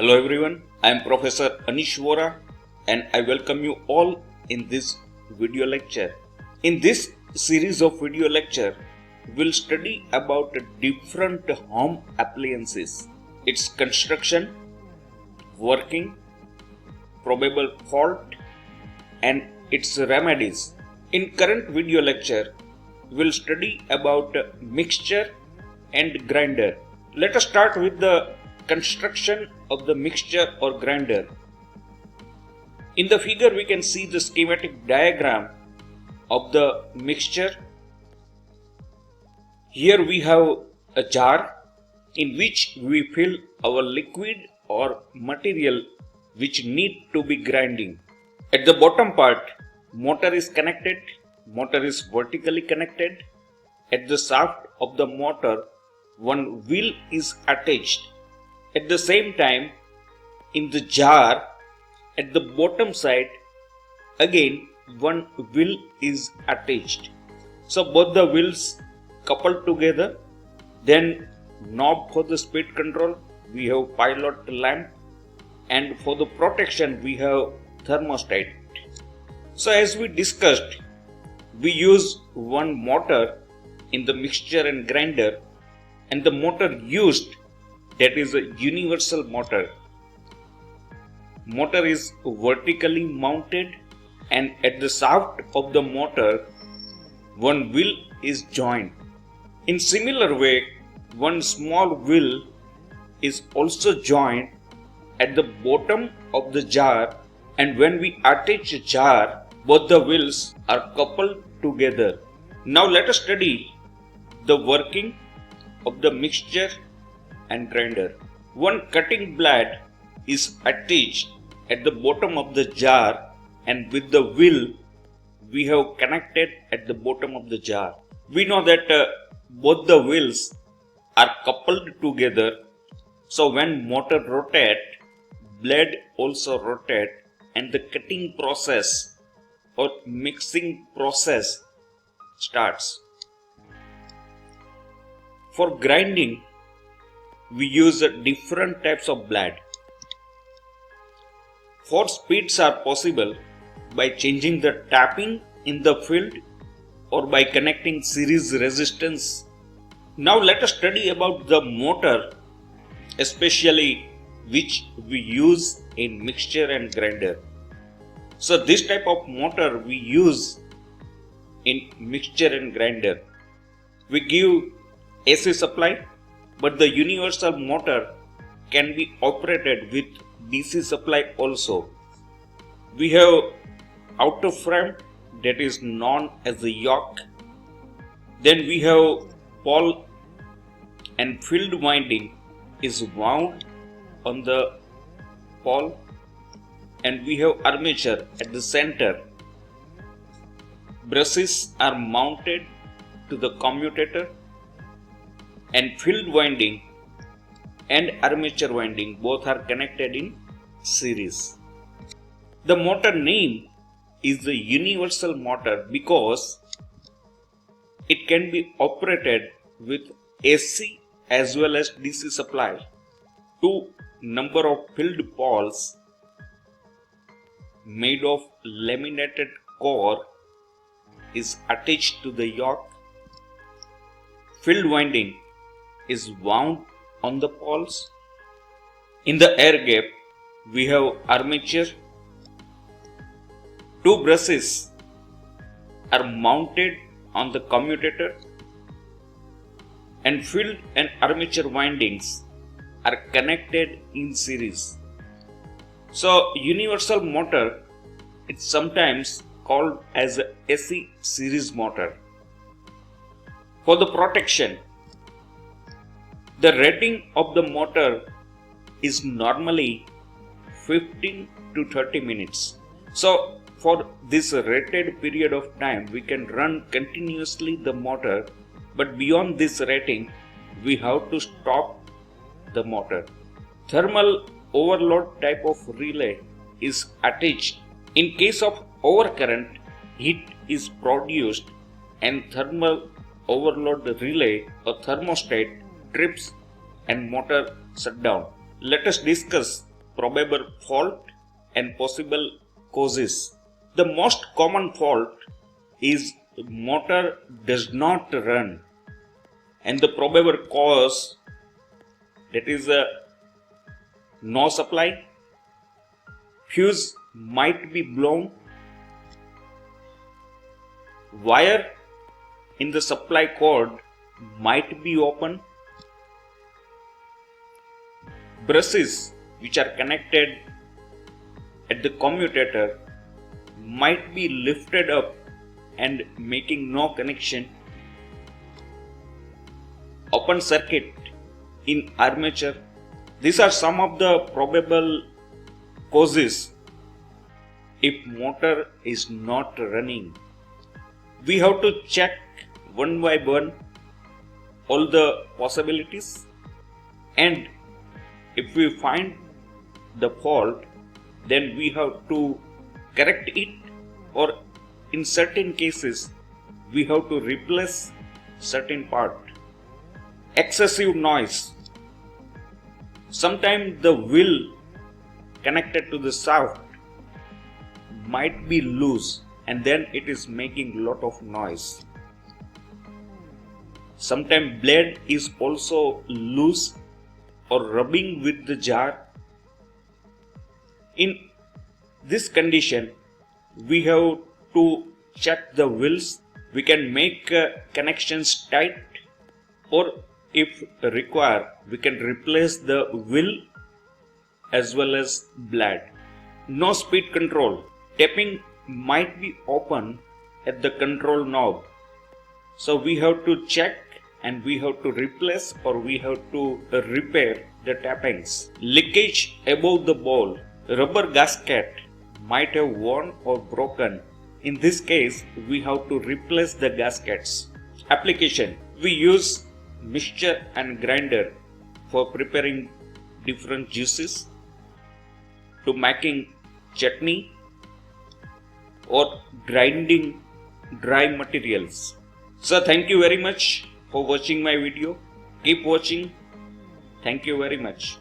Hello everyone, I am Professor Anish Vora and I welcome you all in this video lecture. In this series of video lecture, we'll study about different home appliances, its construction, working, probable fault and its remedies. In current video lecture, we'll study about mixture and grinder. Let us start with the construction of the mixture or grinder. In the figure we can see the schematic diagram of the mixture. Here we have a jar in which we fill our liquid or material which need to be grinding. At the bottom part, motor is connected, motor is vertically connected. At the shaft of the motor, one wheel is attached. At the same time, in the jar, at the bottom side, again one wheel is attached. So both the wheels coupled together. Then knob for the speed control, we have pilot lamp, and for the protection we have thermostat. So as we discussed, we use one motor in the mixture and grinder, and the motor used, that is a universal motor. Motor is vertically mounted and at the shaft of the motor, one wheel is joined. In similar way, one small wheel is also joined at the bottom of the jar, and when we attach a jar, both the wheels are coupled together. Now let us study the working of the mixture and grinder. One cutting blade is attached at the bottom of the jar, and with the wheel we have connected at the bottom of the jar. We know that both the wheels are coupled together, so when motor rotate, blade also rotate, and the cutting process or mixing process starts. For grinding, we use different types of blade. 4 speeds are possible by changing the tapping in the field or by connecting series resistance. Now let us study about the motor, especially which we use in mixture and grinder. So this type of motor we use in mixture and grinder. We give AC supply, but the universal motor can be operated with DC supply also. We have outer frame, that is known as the yoke. Then we have pole and field winding is wound on the pole, and we have armature at the center. Brushes are mounted to the commutator, and field winding and armature winding both are connected in series. The motor name is the universal motor because it can be operated with AC as well as DC supply. 2 number of field poles made of laminated core is attached to the yoke. Field winding is wound on the poles. In the air gap, we have armature. 2 brushes are mounted on the commutator, and field and armature windings are connected in series. So universal motor is sometimes called as a AC series motor. For the protection, the rating of the motor is normally 15 to 30 minutes. So for this rated period of time, we can run continuously the motor, but beyond this rating, we have to stop the motor. Thermal overload type of relay is attached. In case of overcurrent, heat is produced and thermal overload relay or thermostat trips and motor shut down. Let us discuss probable fault and possible causes. The most common fault is motor does not run, and the probable cause, that is a no supply, fuse might be blown, wire in the supply cord might be open, brushes which are connected at the commutator might be lifted up and making no connection, open circuit in armature. These are some of the probable causes if motor is not running. We have to check one by one all the possibilities, and if we find the fault, then we have to correct it, or in certain cases we have to replace certain part. Excessive noise. Sometimes the wheel connected to the shaft might be loose, and then it is making lot of noise. Sometimes blade is also loose or rubbing with the jar. In this condition, we have to check the wheels. We can make connections tight, or if required, we can replace the wheel as well as blade. No speed control. Tapping might be open at the control knob, so we have to check and we have to replace or we have to repair the tappings. Leakage above the ball. Rubber gasket might have worn or broken. In this case, we have to replace the gaskets. Application. We use mixture and grinder for preparing different juices, to making chutney, or grinding dry materials. So thank you very much for watching my video. Keep watching. Thank you very much.